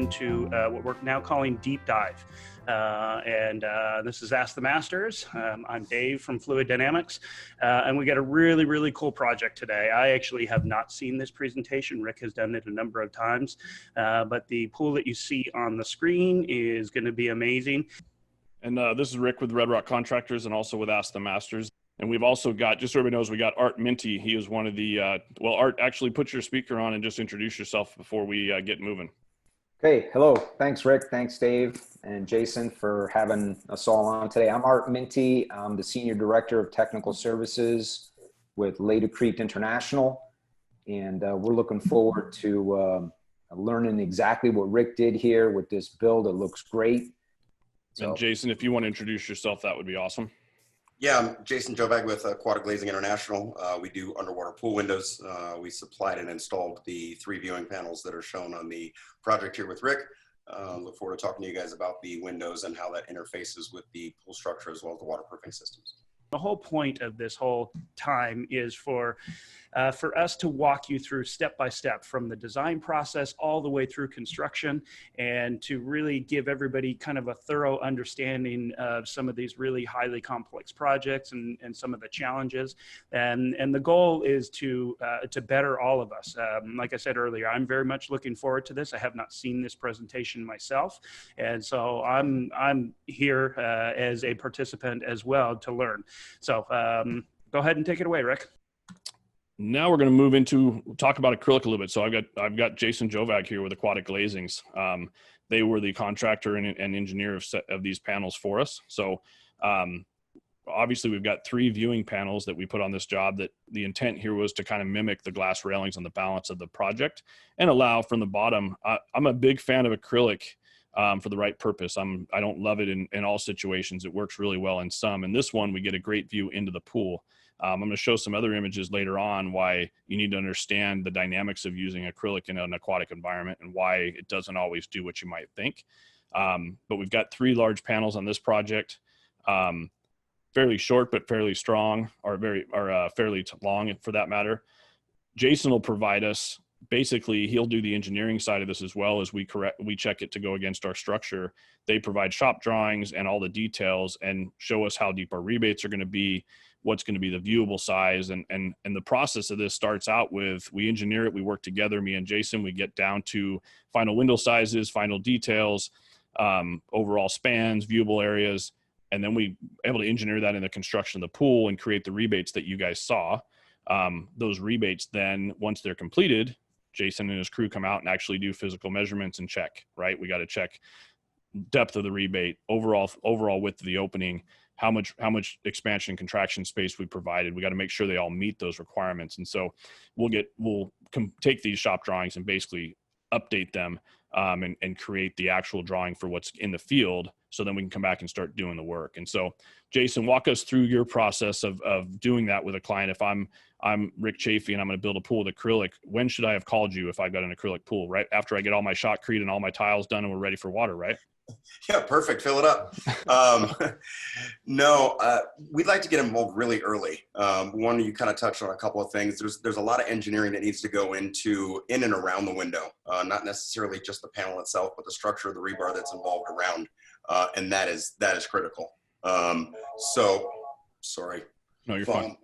into what we're now calling Deep Dive. This is Ask the Masters. I'm Dave from Fluid Dynamics, and we got a really, really cool project today. I actually have not seen this presentation. Rick has done it a number of times, but the pool that you see on the screen is going to be amazing. And this is Rick with Red Rock Contractors and also with Ask the Masters. And we've also got, just so everybody knows, we got Art Mintie. He is one of the, well, Art, actually put your speaker on and just introduce yourself before we get moving. Okay, hello. Thanks, Rick. Thanks, Dave and Jason, for having us all on today. I'm Art Mintie. I'm the Senior Director of Technical Services with Laticrete International. And we're looking forward to learning exactly what Rick did here with this build. It looks great. So, and Jason, if you want to introduce yourself, that would be awesome. Yeah, I'm Jason Jovaag with Aquatic Glazing International. We do underwater pool windows. We supplied and installed the 3 viewing panels that are shown on the project here with Rick. Look forward to talking to you guys about the windows and how that interfaces with the pool structure as well as the waterproofing systems. The whole point of this whole time is for us to walk you through step by step from the design process all the way through construction, and to really give everybody kind of a thorough understanding of some of these really highly complex projects and some of the challenges. And the goal is to better all of us. Like I said earlier, I'm very much looking forward to this. I have not seen this presentation myself, and so I'm here as a participant as well to learn. So go ahead and take it away, Rick. Now we're going to move into talk about acrylic a little bit. So I've got Jason Jovaag here with Aquatic Glazings. They were the contractor and engineer of these panels for us. So obviously we've got 3 viewing panels that we put on this job. That the intent here was to kind of mimic the glass railings on the balance of the project and allow from the bottom. I'm a big fan of acrylic. For the right purpose. I don't love it in all situations. It works really well in some. In this one, we get a great view into the pool. I'm going to show some other images later on why you need to understand the dynamics of using acrylic in an aquatic environment and why it doesn't always do what you might think. But we've got 3 large panels on this project, fairly short but fairly strong, or fairly long for that matter. Jason will provide us. Basically, he'll do the engineering side of this as well as we check it to go against our structure. They provide shop drawings and all the details and show us how deep our rebates are going to be, what's going to be the viewable size. And the process of this starts out with, we engineer it, we work together, me and Jason, we get down to final window sizes, final details, overall spans, viewable areas, and then we able to engineer that in the construction of the pool and create the rebates that you guys saw. Those rebates then, once they're completed, Jason and his crew come out and actually do physical measurements and check, right? We got to check depth of the rebate, overall width of the opening, how much expansion and contraction space we provided. We got to make sure they all meet those requirements. And so we'll take these shop drawings and basically update them and create the actual drawing for what's in the field. So then we can come back and start doing the work. And so Jason, walk us through your process of doing that with a client. If I'm Rick Chafey and I'm going to build a pool with acrylic, when should I have called you if I've got an acrylic pool? Right after I get all my shotcrete and all my tiles done and we're ready for water, right? Yeah, perfect. Fill it up. We'd like to get involved really early. One, you kind of touched on a couple of things. There's a lot of engineering that needs to go in and around the window, not necessarily just the panel itself, but the structure of the rebar that's involved around, and that is critical. Sorry. No, you're fine.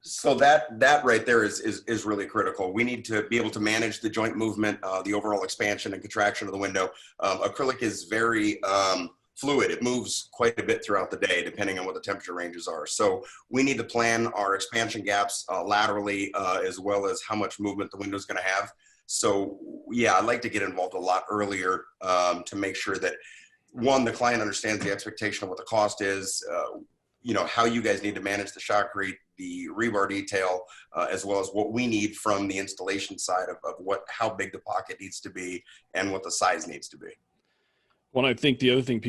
So that right there is really critical. We need to be able to manage the joint movement, the overall expansion and contraction of the window. Acrylic is very fluid. It moves quite a bit throughout the day, depending on what the temperature ranges are. So we need to plan our expansion gaps laterally, as well as how much movement the window is going to have. So yeah, I'd like to get involved a lot earlier to make sure that, one, the client understands the expectation of what the cost is, how you guys need to manage the shotcrete, the rebar detail, as well as what we need from the installation side of how big the pocket needs to be and what the size needs to be. Well, I think the other thing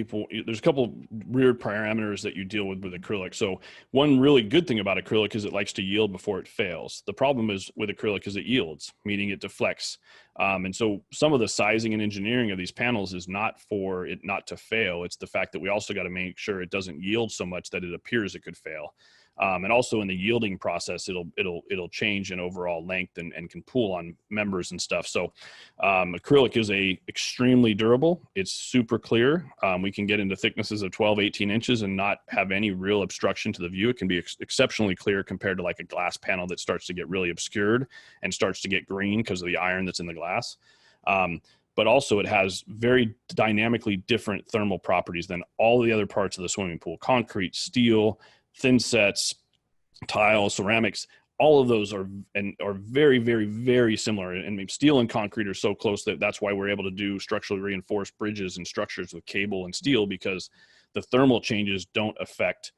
there's a couple weird parameters that you deal with acrylic. So one really good thing about acrylic is it likes to yield before it fails. The problem is with acrylic is it yields, meaning it deflects. And so some of the sizing and engineering of these panels is not for it not to fail. It's the fact that we also got to make sure it doesn't yield so much that it appears it could fail. And also in the yielding process, it'll change in overall length and can pool on members and stuff. So acrylic is extremely durable. It's super clear. We can get into thicknesses of 12, 18 inches and not have any real obstruction to the view. It can be exceptionally clear compared to like a glass panel that starts to get really obscured and starts to get green because of the iron that's in the glass. But also it has very dynamically different thermal properties than all the other parts of the swimming pool: concrete, steel, thin sets, tile, ceramics. All of those are very, very, very similar. And steel and concrete are so close that's why we're able to do structurally reinforced bridges and structures with cable and steel, because the thermal changes don't affect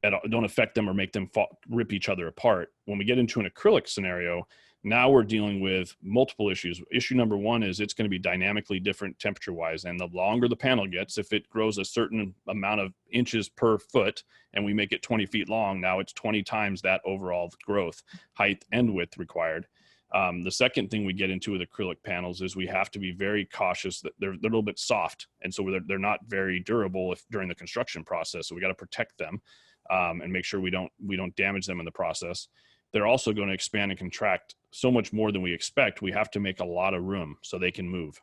them or make them rip each other apart. When we get into an acrylic scenario, now we're dealing with multiple issues. Issue number one is it's going to be dynamically different temperature-wise. And the longer the panel gets, if it grows a certain amount of inches per foot and we make it 20 feet long, now it's 20 times that overall growth, height, and width required. The second thing we get into with acrylic panels is we have to be very cautious that they're a little bit soft. And so they're not very durable during the construction process. So we got to protect them and make sure we don't damage them in the process. They're also going to expand and contract so much more than we expect. We have to make a lot of room so they can move.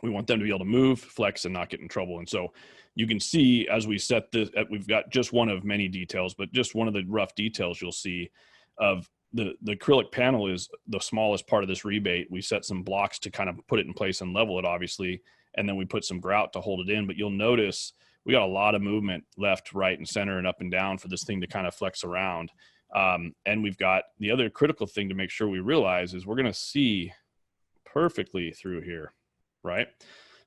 We want them to be able to move, flex, and not get in trouble. And so you can see as we set this, we've got just one of many details, but just one of the rough details you'll see of the acrylic panel is the smallest part of this rebate. We set some blocks to kind of put it in place and level it, obviously, and then we put some grout to hold it in. But you'll notice we got a lot of movement left, right, and center and up and down for this thing to kind of flex around. And we've got the other critical thing to make sure we realize is we're going to see perfectly through here, right?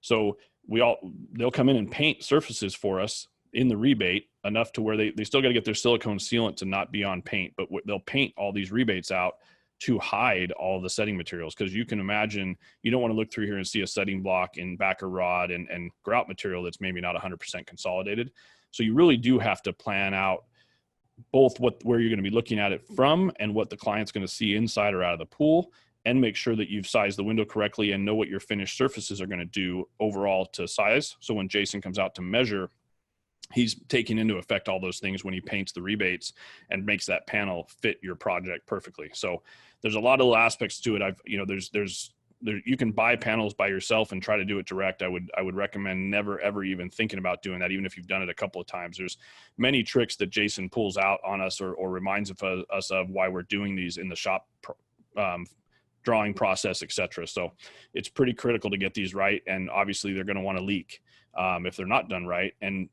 So they'll come in and paint surfaces for us in the rebate enough to where they still got to get their silicone sealant to not be on paint, but they'll paint all these rebates out to hide all the setting materials. Because you can imagine, you don't want to look through here and see a setting block and backer rod and grout material that's maybe not 100% consolidated. So you really do have to plan out both where you're going to be looking at it from and what the client's going to see inside or out of the pool, and make sure that you've sized the window correctly and know what your finished surfaces are going to do overall to size. So when Jason comes out to measure, he's taking into effect all those things when he paints the rebates and makes that panel fit your project perfectly. So there's a lot of aspects to it. You can buy panels by yourself and try to do it direct. I would recommend never, ever even thinking about doing that, even if you've done it a couple of times. There's many tricks that Jason pulls out on us or reminds us of why we're doing these in the shop drawing process, etc. So it's pretty critical to get these right. And obviously they're going to want to leak if they're not done right. And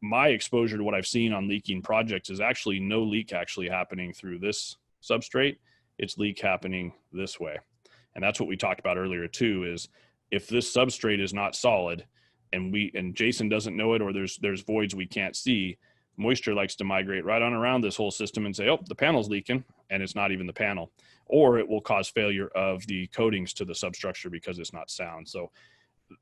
my exposure to what I've seen on leaking projects is actually no leak actually happening through this substrate. It's leak happening this way. And that's what we talked about earlier too, is if this substrate is not solid and Jason doesn't know it, or there's voids we can't see, moisture likes to migrate right on around this whole system and say, oh, the panel's leaking, and it's not even the panel. Or it will cause failure of the coatings to the substructure because it's not sound. So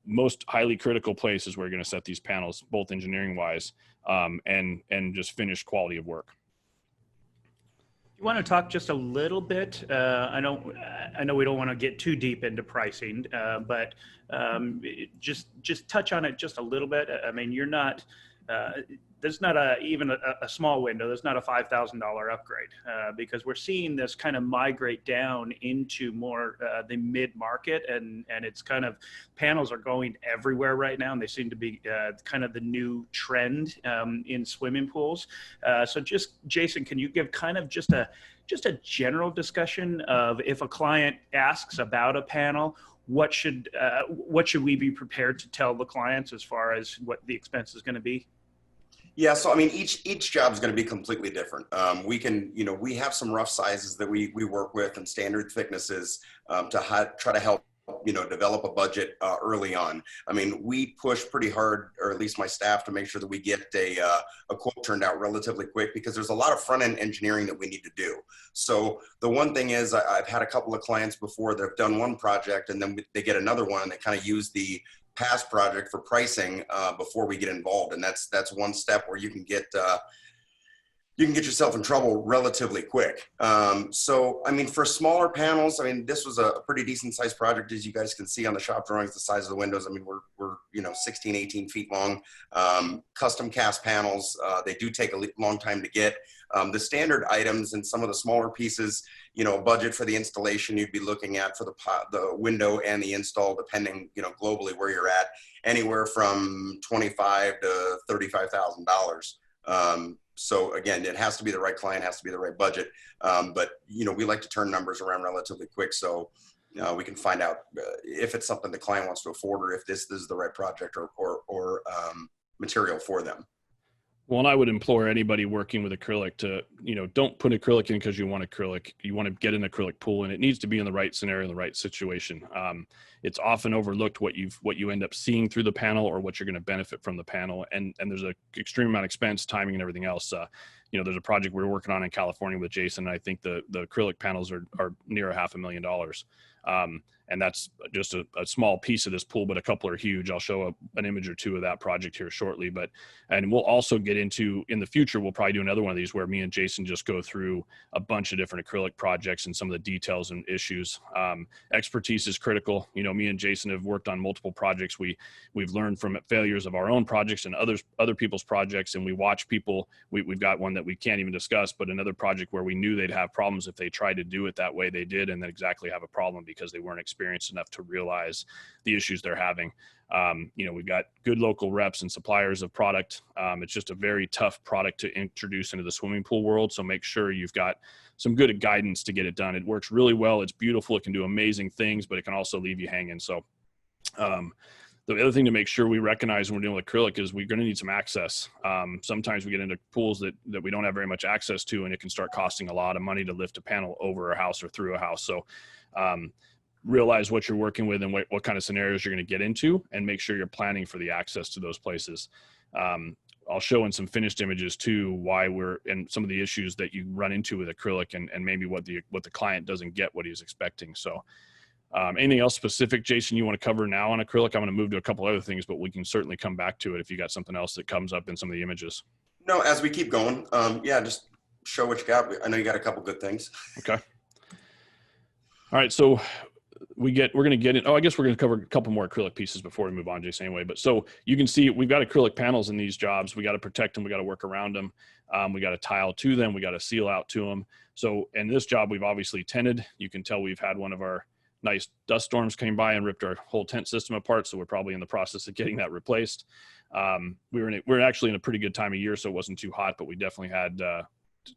most highly critical place is where you're going to set these panels, both engineering wise and just finished quality of work. You want to talk just a little bit? I know we don't want to get too deep into pricing, but just touch on it just a little bit. I mean, you're not. There's not even a small window. There's not a $5,000 upgrade because we're seeing this kind of migrate down into more the mid-market, and it's kind of panels are going everywhere right now, and they seem to be kind of the new trend in swimming pools. So just Jason, can you give kind of just a general discussion of if a client asks about a panel, what should we be prepared to tell the clients as far as what the expense is going to be? Yeah, so I mean, each job is going to be completely different. We have some rough sizes that we work with and standard thicknesses to try to help develop a budget early on. I mean, we push pretty hard, or at least my staff, to make sure that we get a quote turned out relatively quick, because there's a lot of front end engineering that we need to do. So the one thing is, I've had a couple of clients before that have done one project and then they get another one and they kind of use the past project for pricing before we get involved. And that's one step where you can get you can get yourself in trouble relatively quick. So, I mean, for smaller panels, I mean, this was a pretty decent sized project, as you guys can see on the shop drawings, the size of the windows. I mean, we're 16, 18 feet long. Custom cast panels, they do take a long time to get. The standard items and some of the smaller pieces, budget for the installation you'd be looking at for the window and the install, depending, globally where you're at, anywhere from $25,000 to $35,000. So again, it has to be the right client, has to be the right budget. But we like to turn numbers around relatively quick, so we can find out if it's something the client wants to afford, or if this is the right project or material for them. Well, and I would implore anybody working with acrylic to, don't put acrylic in because you want acrylic. You want to get an acrylic pool, and it needs to be in the right scenario, in the right situation. It's often overlooked what you end up seeing through the panel, or what you're going to benefit from the panel. And there's an extreme amount of expense, timing, and everything else. There's a project we're working on in California with Jason, and I think the acrylic panels are near $500,000. And that's just a small piece of this pool, but a couple are huge. I'll show an image or two of that project here shortly. And we'll also get into, in the future, we'll probably do another one of these where me and Jason just go through a bunch of different acrylic projects and some of the details and issues. Expertise is critical. Me and Jason have worked on multiple projects. We've learned from failures of our own projects and other people's projects, and we watch people. We've got one that we can't even discuss, but another project where we knew they'd have problems if they tried to do it that way. They did, and then exactly have a problem because they weren't experienced enough to realize the issues they're having. We've got good local reps and suppliers of product. It's just a very tough product to introduce into the swimming pool world. So make sure you've got some good guidance to get it done. It works really well. It's beautiful. It can do amazing things, but it can also leave you hanging. So, the other thing to make sure we recognize when we're dealing with acrylic is we're going to need some access. Sometimes we get into pools that we don't have very much access to, and it can start costing a lot of money to lift a panel over a house or through a house. So, realize what you're working with and what kind of scenarios you're going to get into, and make sure you're planning for the access to those places. I'll show in some finished images too, why and some of the issues that you run into with acrylic, and maybe what the client doesn't get what he's expecting. So anything else specific, Jason, you want to cover now on acrylic? I'm going to move to a couple other things, but we can certainly come back to it if you got something else that comes up in some of the images. No, as we keep going, just show what you got. I know you got a couple good things. Okay. All right. So we're going to get in. I guess we're going to cover a couple more acrylic pieces before we move on, Jason, anyway. But so you can see we've got acrylic panels in these jobs. We got to protect them. We got to work around them. We got to tile to them. We got to seal out to them. So in this job, we've obviously tented. You can tell we've had one of our nice dust storms came by and ripped our whole tent system apart. So we're probably in the process of getting that replaced. We're actually in a pretty good time of year, so it wasn't too hot, but we definitely had to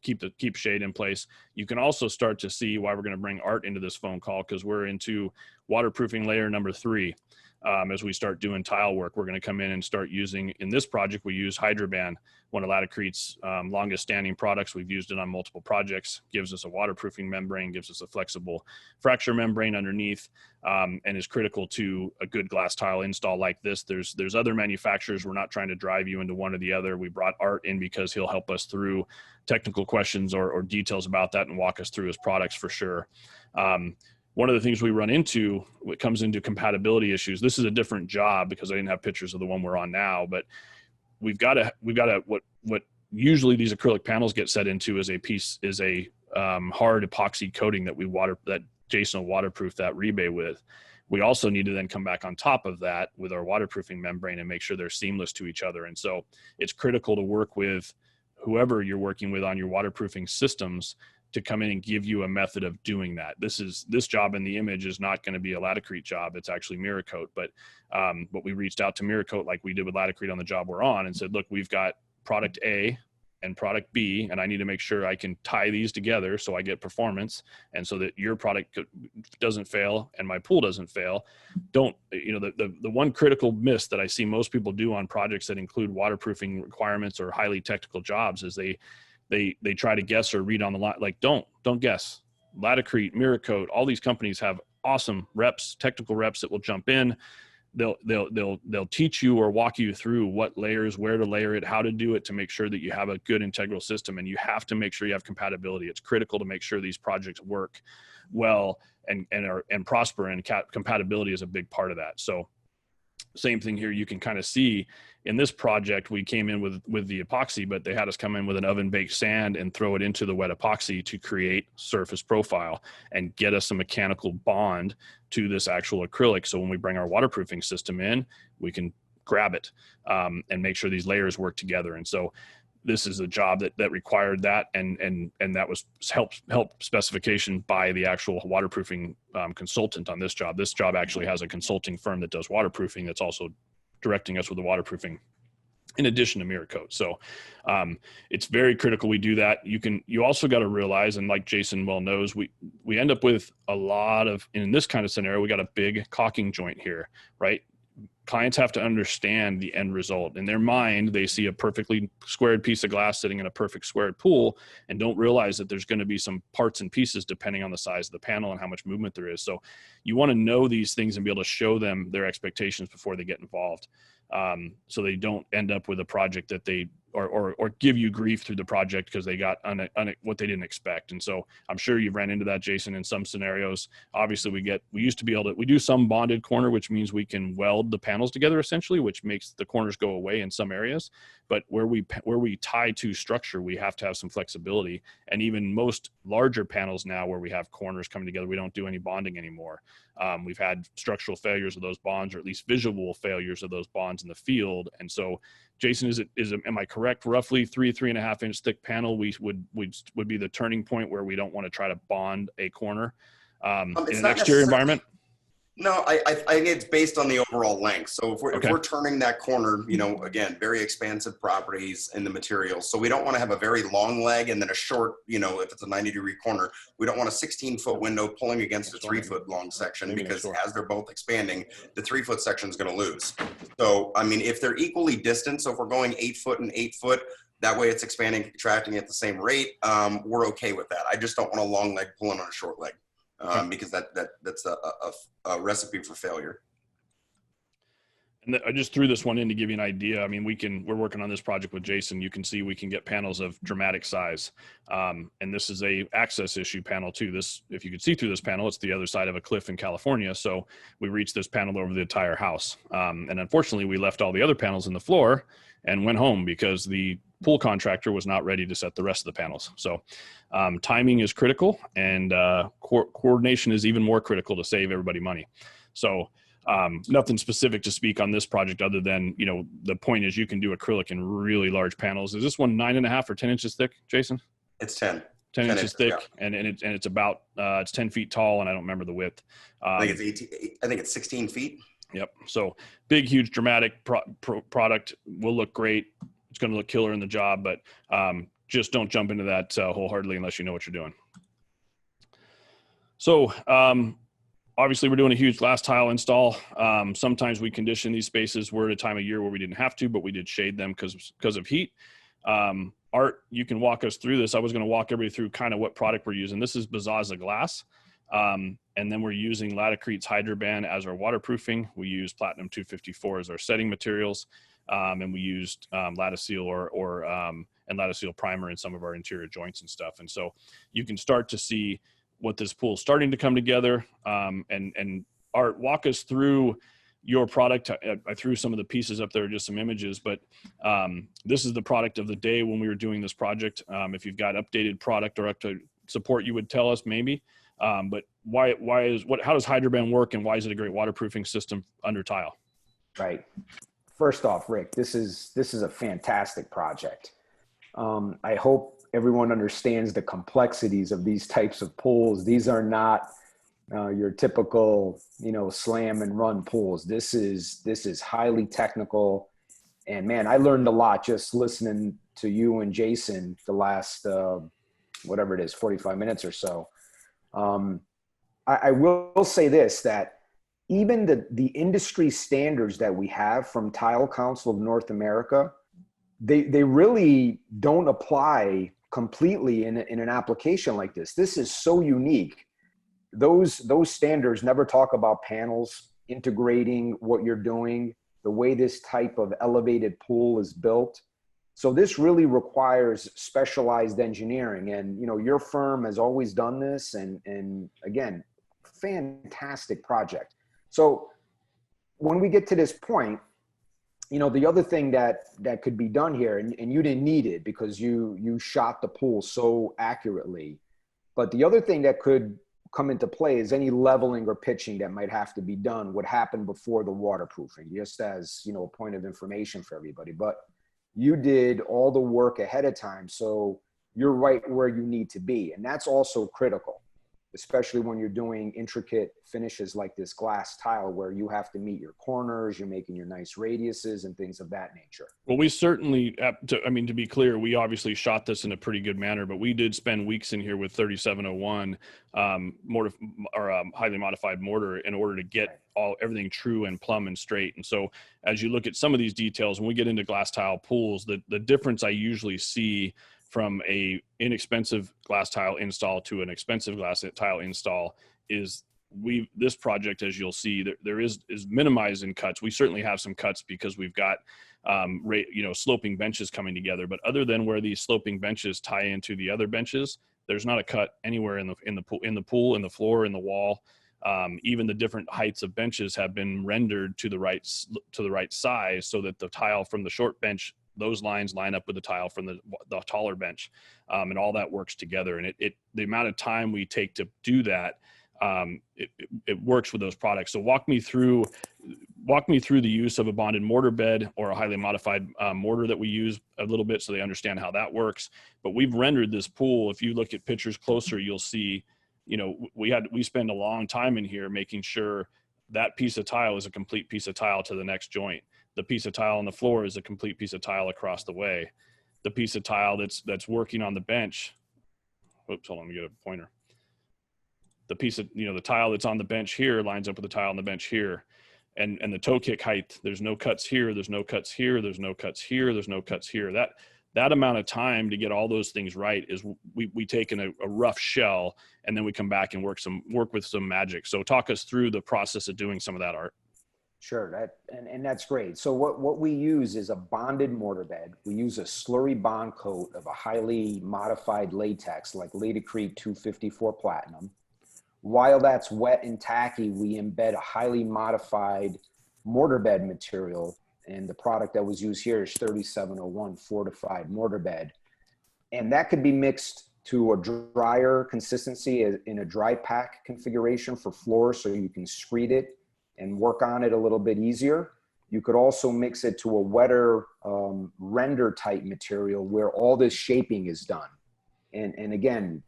keep shade in place. You can also start to see why we're going to bring Art into this phone call, because we're into waterproofing layer number 3. As we start doing tile work, we're going to come in and start using, in this project, we use Hydroban, one of Laticrete's longest standing products. We've used it on multiple projects, gives us a waterproofing membrane, gives us a flexible fracture membrane underneath, and is critical to a good glass tile install like this. There's other manufacturers. We're not trying to drive you into one or the other. We brought Art in because he'll help us through technical questions or details about that and walk us through his products for sure. One of the things we run into, what comes into compatibility issues, this is a different job because I didn't have pictures of the one we're on now, but we've got what usually these acrylic panels get set into is a hard epoxy coating that Jason will waterproof that rebate with. We also need to then come back on top of that with our waterproofing membrane and make sure they're seamless to each other. And so it's critical to work with whoever you're working with on your waterproofing systems to come in and give you a method of doing that. This job in the image is not going to be a Laticrete job. It's actually Miracoat, but we reached out to Miracoat like we did with Laticrete on the job we're on and said, look, we've got product A and product B, and I need to make sure I can tie these together so I get performance and so that your product doesn't fail and my pool doesn't fail. The one critical miss that I see most people do on projects that include waterproofing requirements or highly technical jobs is they try to guess or read on the line. Like, don't guess. Laticrete, Miracoat, all these companies have awesome reps, technical reps that will jump in. They'll teach you or walk you through what layers, where to layer it, how to do it to make sure that you have a good integral system. And you have to make sure you have compatibility. It's critical to make sure these projects work well and prosper, and compatibility is a big part of that. So same thing here. You can kind of see in this project, we came in with the epoxy, but they had us come in with an oven baked sand and throw it into the wet epoxy to create surface profile and get us a mechanical bond to this actual acrylic. So when we bring our waterproofing system in, we can grab it and make sure these layers work together. And so this is a job that required that, and that was help specification by the actual waterproofing consultant on this job. This job actually has a consulting firm that does waterproofing that's also directing us with the waterproofing in addition to mirror coat. So it's very critical we do that. You also got to realize, and like Jason well knows, we end up with a lot of, in this kind of scenario, we got a big caulking joint here, right? Clients have to understand the end result. In their mind, they see a perfectly squared piece of glass sitting in a perfect squared pool and don't realize that there's going to be some parts and pieces depending on the size of the panel and how much movement there is. So you want to know these things and be able to show them their expectations before they get involved. So they don't end up with a project that they or give you grief through the project because they got what they didn't expect. And so I'm sure you've ran into that, Jason, in some scenarios. Obviously we used to be able to, we do some bonded corner, which means we can weld the panels together essentially, which makes the corners go away in some areas. But where we tie to structure, we have to have some flexibility. And even most larger panels now where we have corners coming together, we don't do any bonding anymore. We've had structural failures of those bonds, or at least visual failures of those bonds in the field. And so, Jason, am I correct? Roughly 3.5 inch thick panel, would be the turning point where we don't want to try to bond a corner in an exterior environment. No, I think it's based on the overall length. So if we're turning that corner, again, very expansive properties in the materials. So we don't want to have a very long leg and then a short, if it's a 90-degree corner, we don't want a 16-foot window pulling against a 3-foot long section, because as they're both expanding, the 3-foot section is going to lose. So, I mean, if they're equally distant, so if we're going 8 foot and 8 foot, that way it's expanding, contracting at the same rate, we're okay with that. I just don't want a long leg pulling on a short leg. Because that's a recipe for failure. And I just threw this one in to give you an idea. I mean, we're working on this project with Jason. You can see we can get panels of dramatic size. And this is a access issue panel too. This, if you could see through this panel, it's the other side of a cliff in California. So we reached this panel over the entire house. And unfortunately we left all the other panels in the floor and went home because the pool contractor was not ready to set the rest of the panels. So timing is critical, and coordination is even more critical to save everybody money. So nothing specific to speak on this project other than, the point is you can do acrylic in really large panels. Is this one 9.5 or 10 inches thick, Jason? It's 10. 10 inches thick, yeah. and it's about it's 10 feet tall, and I don't remember the width. I think it's 18. I think it's 16 feet. Yep. So big, huge, dramatic product will look great. It's going to look killer in the job, but just don't jump into that wholeheartedly unless you know what you're doing. So obviously we're doing a huge glass tile install. Sometimes we condition these spaces. We're at a time of year where we didn't have to, but we did shade them because of heat. Art, you can walk us through this. I was going to walk everybody through kind of what product we're using. This is Bazaza glass. And then we're using Laticrete's Hydroban as our waterproofing. We use Platinum 254 as our setting materials. And we used Latiseal and Latiseal primer in some of our interior joints and stuff. And so you can start to see what this pool is starting to come together. And Art, walk us through your product. I threw some of the pieces up there, just some images, but this is the product of the day when we were doing this project. If you've got updated product or up to support, you would tell us maybe. But how does Hydroban work, and why is it a great waterproofing system under tile? Right. First off, Rick, this is a fantastic project. I hope everyone understands the complexities of these types of pools. These are not your typical, slam and run pools. This is highly technical. And man, I learned a lot just listening to you and Jason the last, whatever it is, 45 minutes or so. I will say this, that even the industry standards that we have from Tile Council of North America, they really don't apply completely in an application like this. This is so unique. Those standards never talk about panels integrating what you're doing, the way this type of elevated pool is built. So this really requires specialized engineering, and your firm has always done this, and again, fantastic project. So when we get to this point, you know, the other thing that could be done here, and you didn't need it because you shot the pool so accurately, but the other thing that could come into play is any leveling or pitching that might have to be done would happen before the waterproofing, just as, you know, a point of information for everybody. But you did all the work ahead of time, so you're right where you need to be. And that's also critical, especially when you're doing intricate finishes like this glass tile where you have to meet your corners, you're making your nice radiuses and things of that nature. Well, we certainly, to be clear, we obviously shot this in a pretty good manner, but we did spend weeks in here with 3701 mortar, or highly modified mortar, in order to get everything true and plumb and straight. And so as you look at some of these details, when we get into glass tile pools, the difference I usually see from a inexpensive glass tile install to an expensive glass tile install is this project, as you'll see, there is minimized in cuts. We certainly have some cuts because we've got sloping benches coming together, but other than where these sloping benches tie into the other benches, there's not a cut anywhere in the pool, in the floor, in the wall. Even the different heights of benches have been rendered to the right size, so that the tile from the short bench, those lines line up with the tile from the taller bench, and all that works together. And the amount of time we take to do that, it works with those products. So walk me through the use of a bonded mortar bed or a highly modified mortar that we use a little bit, so they understand how that works. But we've rendered this pool. If you look at pictures closer, you'll see, you know, we spend a long time in here making sure that piece of tile is a complete piece of tile to the next joint. The piece of tile on the floor is a complete piece of tile across the way. The piece of tile that's working on the bench, oops, hold on, let me get a pointer. The piece of, the tile that's on the bench here lines up with the tile on the bench here. And the toe kick height, there's no cuts here, there's no cuts here, there's no cuts here, there's no cuts here. That amount of time to get all those things right is we take in a rough shell, and then we come back and work with some magic. So talk us through the process of doing some of that, Art. Sure, and that's great. So what we use is a bonded mortar bed. We use a slurry bond coat of a highly modified latex like Laticrete 254 Platinum. While that's wet and tacky, we embed a highly modified mortar bed material, and the product that was used here is 3701 fortified mortar bed. And that could be mixed to a drier consistency in a dry pack configuration for floors, so you can screed it and work on it a little bit easier. You could also mix it to a wetter render type material where all this shaping is done. And again,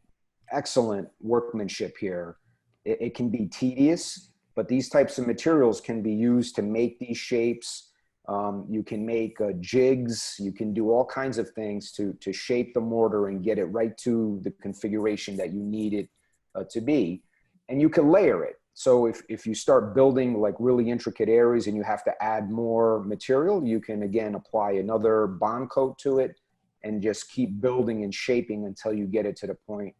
excellent workmanship here. It can be tedious, but these types of materials can be used to make these shapes. You can make jigs, you can do all kinds of things to shape the mortar and get it right to the configuration that you need it to be. And you can layer it. So if you start building like really intricate areas and you have to add more material, you can again apply another bond coat to it and just keep building and shaping until you get it to the point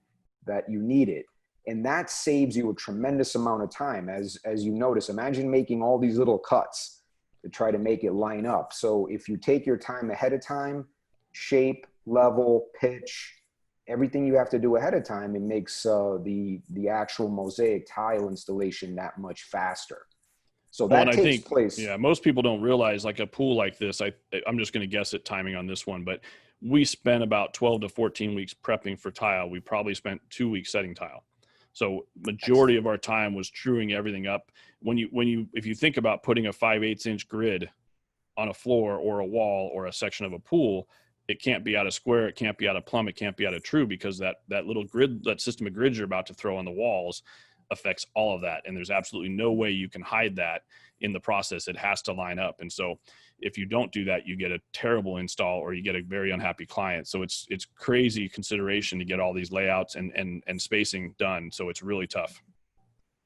that you need it. And that saves you a tremendous amount of time. As you notice, imagine making all these little cuts to try to make it line up. So if you take your time ahead of time, shape, level, pitch, everything you have to do ahead of time, it makes the actual mosaic tile installation that much faster. So that takes place. Yeah, most people don't realize, like a pool like this, I'm just going to guess at timing on this one, but we spent about 12 to 14 weeks prepping for tile. We probably spent 2 weeks setting tile. So majority of our time was truing everything up. If you think about putting a 5/8 inch grid on a floor or a wall or a section of a pool, it can't be out of square, it can't be out of plumb, it can't be out of true, because that little grid, that system of grids you're about to throw on the walls affects all of that. And there's absolutely no way you can hide that in the process. It has to line up. And so if you don't do that, you get a terrible install or you get a very unhappy client. So it's crazy consideration to get all these layouts and spacing done. So it's really tough.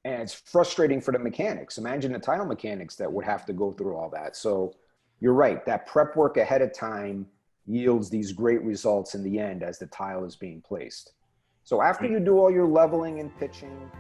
And it's frustrating for the mechanics. Imagine the tile mechanics that would have to go through all that. So you're right, that prep work ahead of time yields these great results in the end as the tile is being placed. So after you do all your leveling and pitching,